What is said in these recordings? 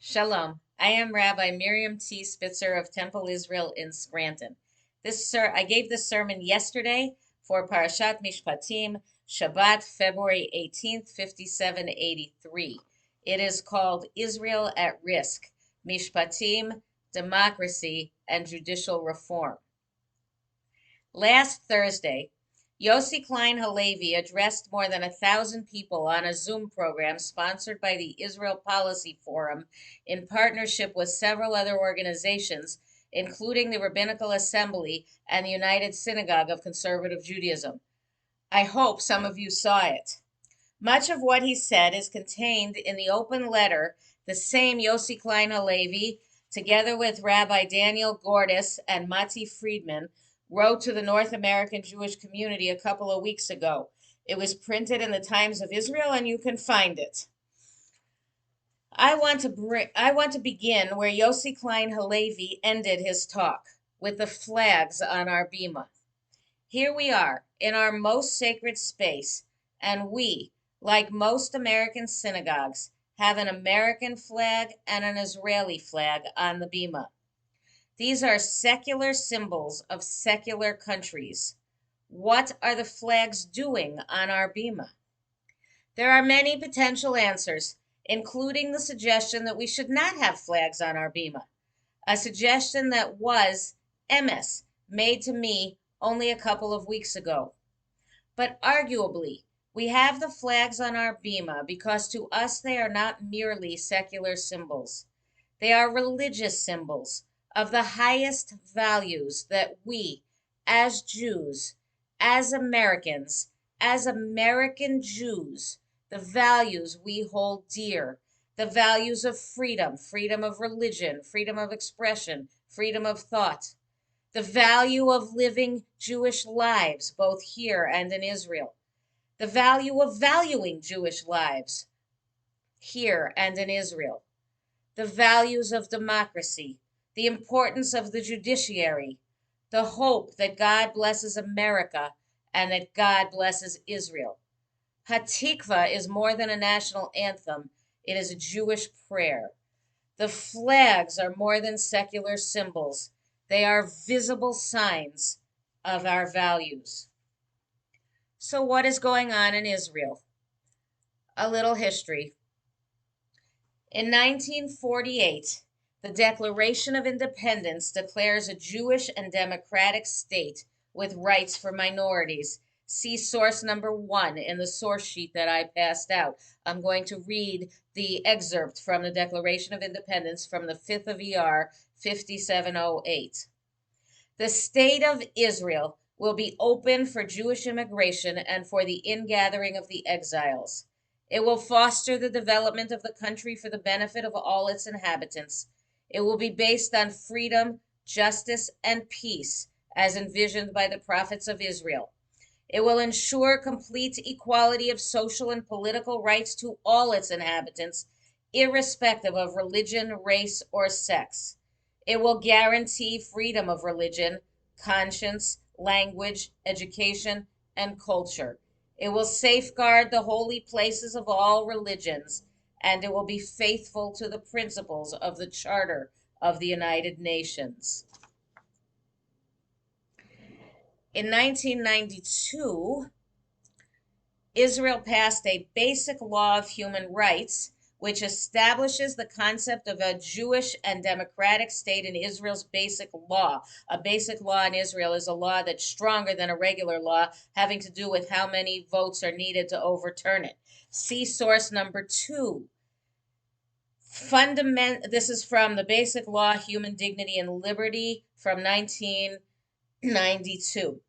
Shalom. I am Rabbi Miriam T. Spitzer of Temple Israel in Scranton. I gave this sermon yesterday for Parashat Mishpatim, Shabbat, February 18th, 5783. It is called Israel at Risk, Mishpatim, Democracy, and Judicial Reform. Last Thursday, Yossi Klein Halevi addressed more than 1,000 people on a Zoom program sponsored by the Israel Policy Forum in partnership with several other organizations, including the Rabbinical Assembly and the United Synagogue of Conservative Judaism. I hope some of you saw it. Much of what he said is contained in the open letter the same Yossi Klein Halevi, together with Rabbi Daniel Gordis and Mati Friedman, wrote to the North American Jewish community a couple of weeks ago. It was printed in the Times of Israel, and you can find it. I want to begin where Yossi Klein Halevi ended his talk, with the flags on our bima. Here we are in our most sacred space, and we, like most American synagogues, have an American flag and an Israeli flag on the bima. These are secular symbols of secular countries. What are the flags doing on our bima? There are many potential answers, including the suggestion that we should not have flags on our bima, a suggestion that was emes, made to me only a couple of weeks ago. But arguably, we have the flags on our bima because to us they are not merely secular symbols. They are religious symbols of the highest values that we, as Jews, as Americans, as American Jews, the values we hold dear, the values of freedom, freedom of religion, freedom of expression, freedom of thought, the value of living Jewish lives, both here and in Israel, the value of valuing Jewish lives here and in Israel, the values of democracy, the importance of the judiciary, the hope that God blesses America and that God blesses Israel. Hatikva is more than a national anthem, it is a Jewish prayer. The flags are more than secular symbols. They are visible signs of our values. So, what is going on in Israel? A little history. In 1948, the Declaration of Independence declares a Jewish and democratic state with rights for minorities. See source number 1 in the source sheet that I passed out. I'm going to read the excerpt from the Declaration of Independence from the 5th of ER, 5708. The state of Israel will be open for Jewish immigration and for the ingathering of the exiles. It will foster the development of the country for the benefit of all its inhabitants. It will be based on freedom, justice, and peace, as envisioned by the prophets of Israel. It will ensure complete equality of social and political rights to all its inhabitants, irrespective of religion, race, or sex. It will guarantee freedom of religion, conscience, language, education, and culture. It will safeguard the holy places of all religions, and it will be faithful to the principles of the Charter of the United Nations. In 1992, Israel passed a basic law of human rights, which establishes the concept of a Jewish and democratic state in Israel's basic law. A basic law in Israel is a law that's stronger than a regular law, having to do with how many votes are needed to overturn it. See source number 2. This is from the Basic Law, Human Dignity and Liberty from 1992.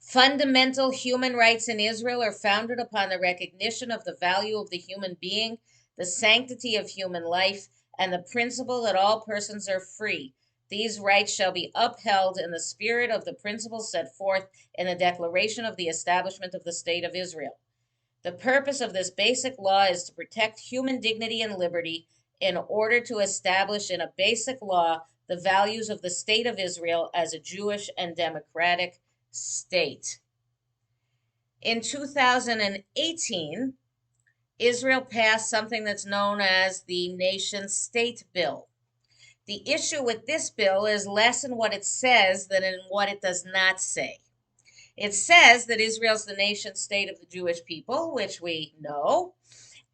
Fundamental human rights in Israel are founded upon the recognition of the value of the human being, the sanctity of human life, and the principle that all persons are free. These rights shall be upheld in the spirit of the principles set forth in the Declaration of the Establishment of the State of Israel. The purpose of this basic law is to protect human dignity and liberty in order to establish in a basic law the values of the State of Israel as a Jewish and democratic state. In 2018, Israel passed something that's known as the Nation State Bill. The issue with this bill is less in what it says than in what it does not say. It says that Israel's the nation state of the Jewish people, which we know,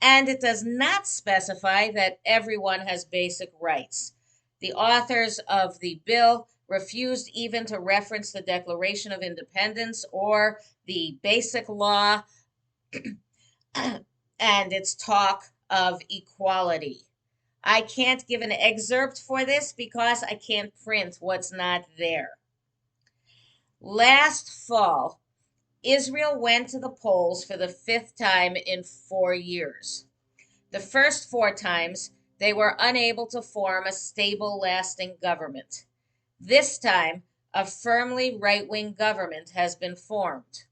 and it does not specify that everyone has basic rights. The authors of the bill refused even to reference the Declaration of Independence or the Basic Law and its talk of equality. I can't give an excerpt for this because I can't print what's not there. Last fall, Israel went to the polls for the fifth time in 4 years. The first four times, they were unable to form a stable, lasting government. This time, a firmly right-wing government has been formed.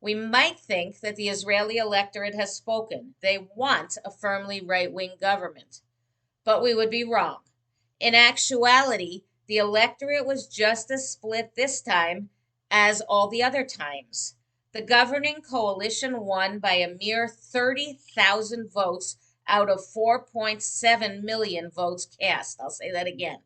We might think that the Israeli electorate has spoken. They want a firmly right-wing government. But we would be wrong. In actuality, the electorate was just as split this time as all the other times. The governing coalition won by a mere 30,000 votes out of 4.7 million votes cast. I'll say that again.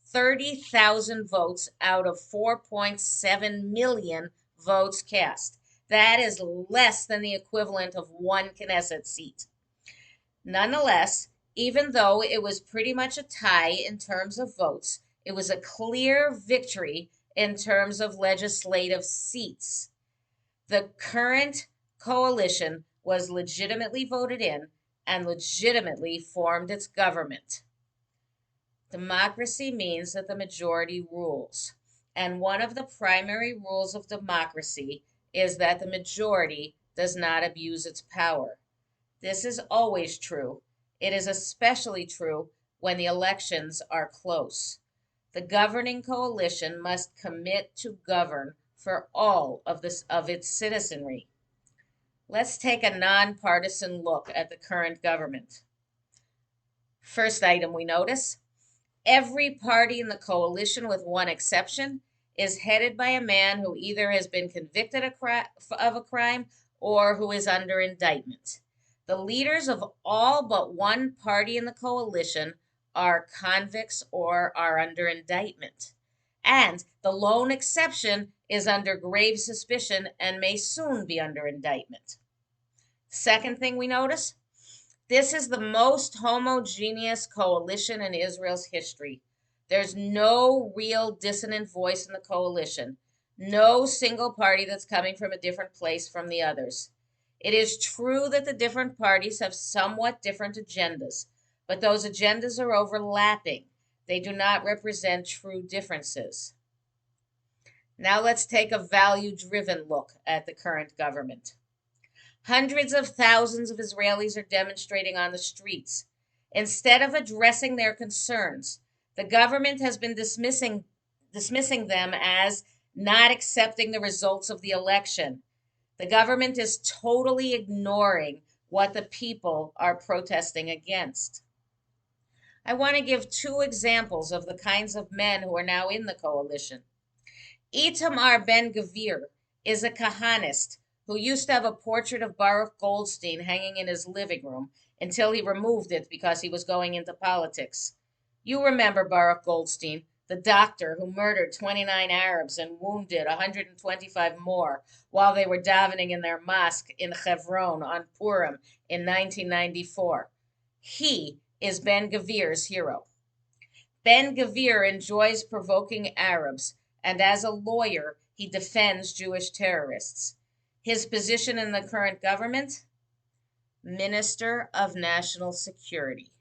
30,000 votes out of 4.7 million votes cast. That is less than the equivalent of one Knesset seat. Nonetheless, even though it was pretty much a tie in terms of votes, it was a clear victory in terms of legislative seats. The current coalition was legitimately voted in and legitimately formed its government. Democracy means that the majority rules. And one of the primary rules of democracy is that the majority does not abuse its power. This is always true. It is especially true when the elections are close. The governing coalition must commit to govern for all of its citizenry. Let's take a nonpartisan look at the current government. First item we notice, every party in the coalition, with one exception, is headed by a man who either has been convicted of a crime or who is under indictment. The leaders of all but one party in the coalition are convicts or are under indictment. And the lone exception is under grave suspicion and may soon be under indictment. Second thing we notice, this is the most homogeneous coalition in Israel's history. There's no real dissonant voice in the coalition, no single party that's coming from a different place from the others. It is true that the different parties have somewhat different agendas, but those agendas are overlapping. They do not represent true differences. Now let's take a value-driven look at the current government. Hundreds of thousands of Israelis are demonstrating on the streets. Instead of addressing their concerns, the government has been dismissing them as not accepting the results of the election. The government is totally ignoring what the people are protesting against. I want to give two examples of the kinds of men who are now in the coalition. Itamar Ben-Gvir is a Kahanist who used to have a portrait of Baruch Goldstein hanging in his living room until he removed it because he was going into politics. You remember Baruch Goldstein, the doctor who murdered 29 Arabs and wounded 125 more while they were davening in their mosque in Hebron on Purim in 1994. He is Ben-Gvir's hero. Ben-Gvir enjoys provoking Arabs, and as a lawyer, he defends Jewish terrorists. His position in the current government? Minister of National Security.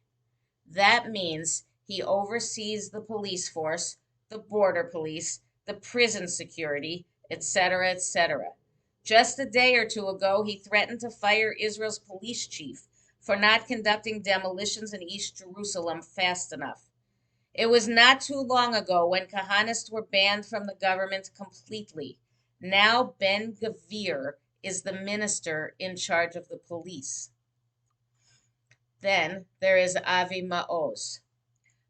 That means he oversees the police force, the border police, the prison security, etc., etc. Just a day or two ago, he threatened to fire Israel's police chief for not conducting demolitions in East Jerusalem fast enough. It was not too long ago when Kahanists were banned from the government completely. Now Ben-Gvir is the minister in charge of the police. Then there is Avi Maoz.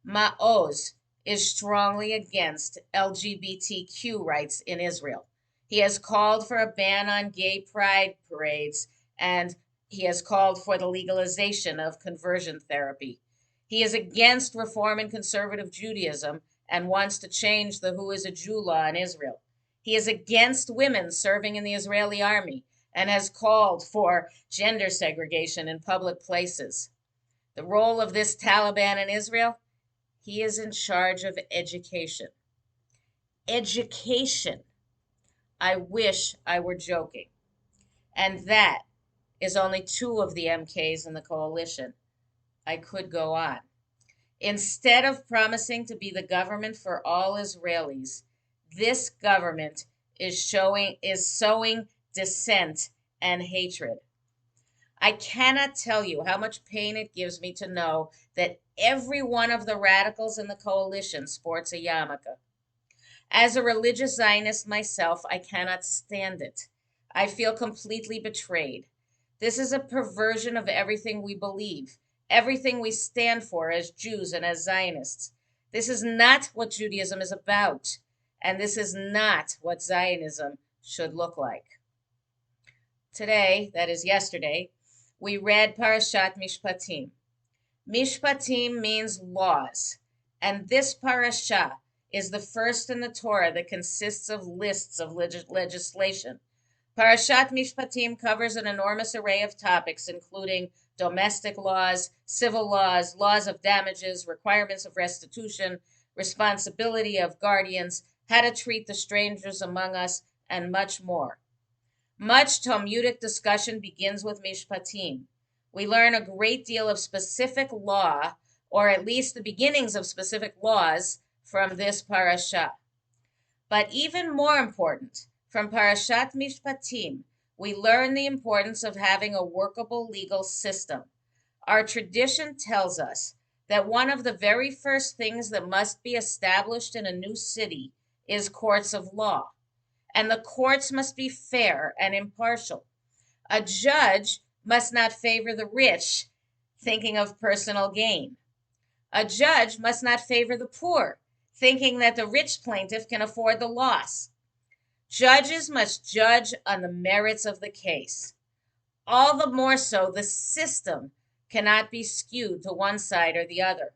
Maoz is strongly against LGBTQ rights in Israel. He has called for a ban on gay pride parades and He has called for the legalization of conversion therapy. He is against reform in conservative Judaism and wants to change the who is a Jew law in Israel. He is against women serving in the Israeli army and has called for gender segregation in public places. The role of this Taliban in Israel? He is in charge of education. Education. I wish I were joking. And that is only two of the MKs in the coalition. I could go on. Instead of promising to be the government for all Israelis, this government is sowing dissent and hatred. I cannot tell you how much pain it gives me to know that every one of the radicals in the coalition sports a yarmulke. As a religious Zionist myself, I cannot stand it. I feel completely betrayed. This is a perversion of everything we believe, everything we stand for as Jews and as Zionists. This is not what Judaism is about, and this is not what Zionism should look like. Today, that is yesterday, we read Parashat Mishpatim. Mishpatim means laws, and this parasha is the first in the Torah that consists of lists of legislation. Parashat Mishpatim covers an enormous array of topics, including domestic laws, civil laws, laws of damages, requirements of restitution, responsibility of guardians, how to treat the strangers among us, and much more. Much Talmudic discussion begins with Mishpatim. We learn a great deal of specific law, or at least the beginnings of specific laws, from this parasha. But even more important, from Parashat Mishpatim, we learn the importance of having a workable legal system. Our tradition tells us that one of the very first things that must be established in a new city is courts of law, and the courts must be fair and impartial. A judge must not favor the rich, thinking of personal gain. A judge must not favor the poor, thinking that the rich plaintiff can afford the loss. Judges must judge on the merits of the case. All the more so, the system cannot be skewed to one side or the other.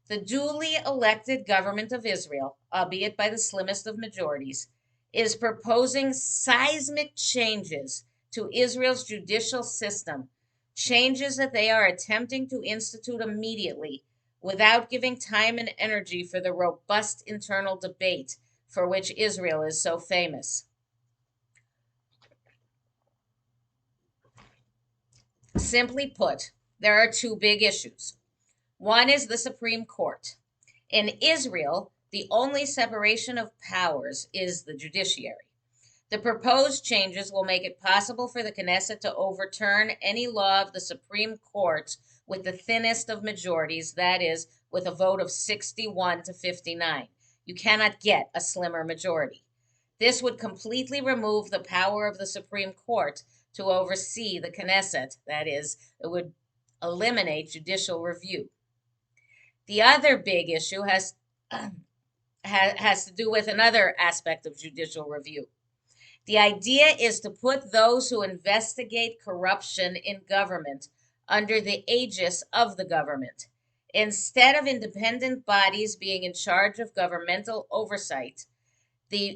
The duly elected government of Israel, albeit by the slimmest of majorities, is proposing seismic changes to Israel's judicial system, changes that they are attempting to institute immediately without giving time and energy for the robust internal debate for which Israel is so famous. Simply put, there are two big issues. One is the Supreme Court. In Israel, the only separation of powers is the judiciary. The proposed changes will make it possible for the Knesset to overturn any law of the Supreme Court with the thinnest of majorities, that is, with a vote of 61 to 59. You cannot get a slimmer majority. This would completely remove the power of the Supreme Court to oversee the Knesset, that is, it would eliminate judicial review. The other big issue has to do with another aspect of judicial review. The idea is to put those who investigate corruption in government under the aegis of the government. Instead of independent bodies being in charge of governmental oversight,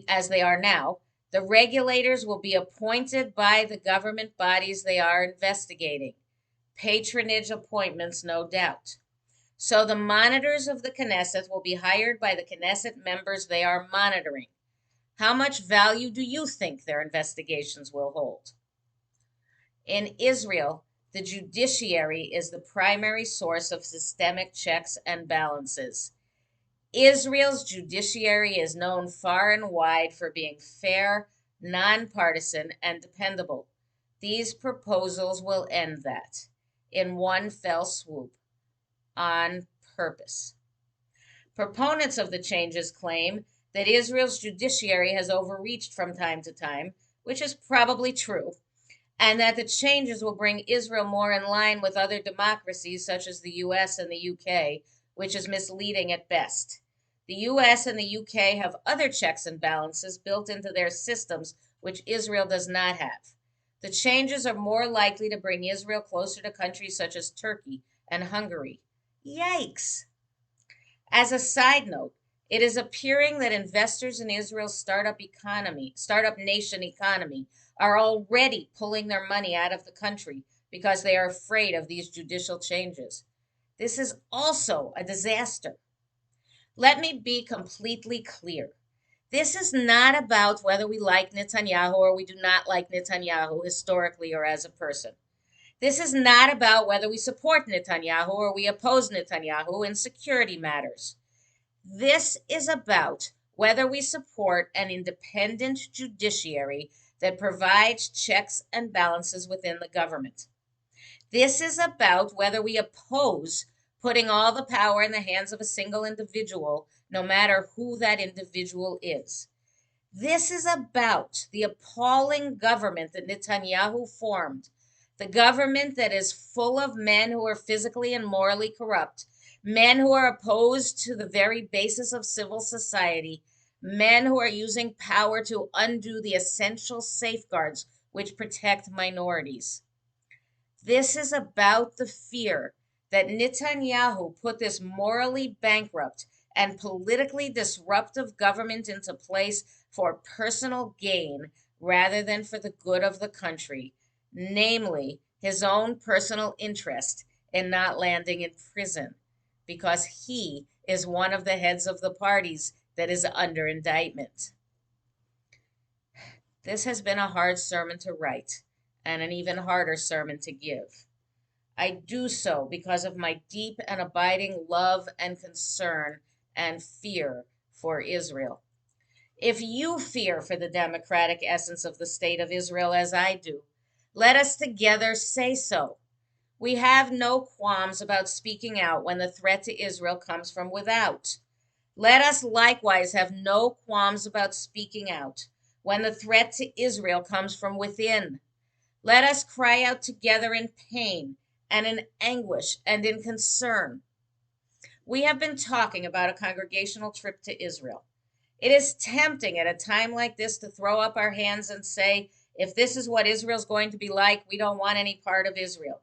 as they are now, the regulators will be appointed by the government bodies they are investigating. Patronage appointments, no doubt. So the monitors of the Knesset will be hired by the Knesset members they are monitoring. How much value do you think their investigations will hold? In Israel, the judiciary is the primary source of systemic checks and balances. Israel's judiciary is known far and wide for being fair, nonpartisan, and dependable. These proposals will end that in one fell swoop, on purpose. Proponents of the changes claim that Israel's judiciary has overreached from time to time, which is probably true, and that the changes will bring Israel more in line with other democracies such as the US and the UK, which is misleading at best. The US and the UK have other checks and balances built into their systems, which Israel does not have. The changes are more likely to bring Israel closer to countries such as Turkey and Hungary. Yikes! As a side note, it is appearing that investors in Israel's startup nation economy, are already pulling their money out of the country because they are afraid of these judicial changes. This is also a disaster. Let me be completely clear. This is not about whether we like Netanyahu or we do not like Netanyahu historically or as a person. This is not about whether we support Netanyahu or we oppose Netanyahu in security matters. This is about whether we support an independent judiciary that provides checks and balances within the government. This is about whether we oppose putting all the power in the hands of a single individual, no matter who that individual is. This is about the appalling government that Netanyahu formed, the government that is full of men who are physically and morally corrupt, men who are opposed to the very basis of civil society, men who are using power to undo the essential safeguards which protect minorities. This is about the fear that Netanyahu put this morally bankrupt and politically disruptive government into place for personal gain rather than for the good of the country, namely his own personal interest in not landing in prison, because he is one of the heads of the parties that is under indictment. This has been a hard sermon to write and an even harder sermon to give. I do so because of my deep and abiding love and concern and fear for Israel. If you fear for the democratic essence of the state of Israel as I do, let us together say so. We have no qualms about speaking out when the threat to Israel comes from without. Let us likewise have no qualms about speaking out when the threat to Israel comes from within. Let us cry out together in pain and in anguish and in concern. We have been talking about a congregational trip to Israel. It is tempting at a time like this to throw up our hands and say, if this is what Israel's going to be like, we don't want any part of Israel.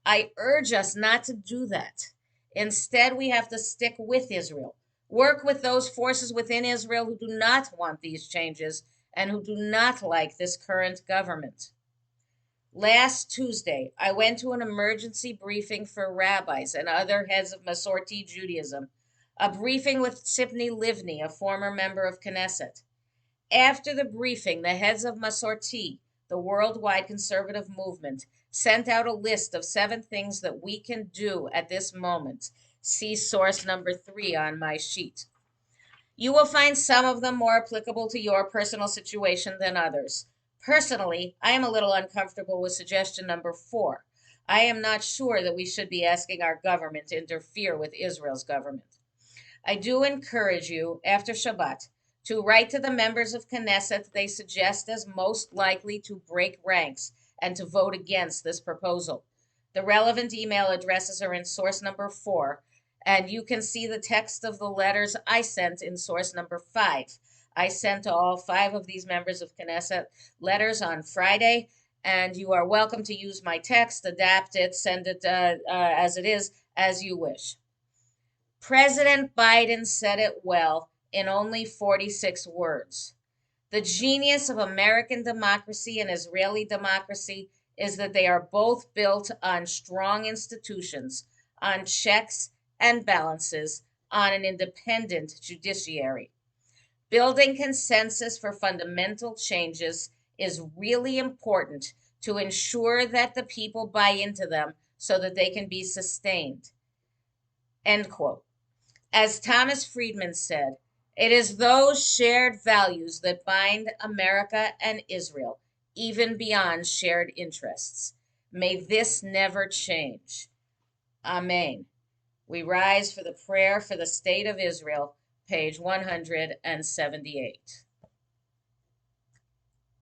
I urge us not to do that. Instead, we have to stick with Israel, work with those forces within Israel who do not want these changes and who do not like this current government. Last Tuesday, I went to an emergency briefing for rabbis and other heads of Masorti Judaism, a briefing with Tzipni Livni, a former member of Knesset. After the briefing, the heads of Masorti, the worldwide conservative movement, sent out a list of 7 things that we can do at this moment. See source number 3 on my sheet. You will find some of them more applicable to your personal situation than others. Personally, I am a little uncomfortable with suggestion number 4. I am not sure that we should be asking our government to interfere with Israel's government. I do encourage you, after Shabbat, to write to the members of Knesset they suggest as most likely to break ranks and to vote against this proposal. The relevant email addresses are in source number 4, and you can see the text of the letters I sent in source number 5. I sent to all 5 of these members of Knesset letters on Friday, and you are welcome to use my text, adapt it, send it as it is, as you wish. President Biden said it well in only 46 words. The genius of American democracy and Israeli democracy is that they are both built on strong institutions, on checks and balances, on an independent judiciary. Building consensus for fundamental changes is really important to ensure that the people buy into them so that they can be sustained. End quote. As Thomas Friedman said, it is those shared values that bind America and Israel, even beyond shared interests. May this never change. Amen. We rise for the prayer for the state of Israel, page 178.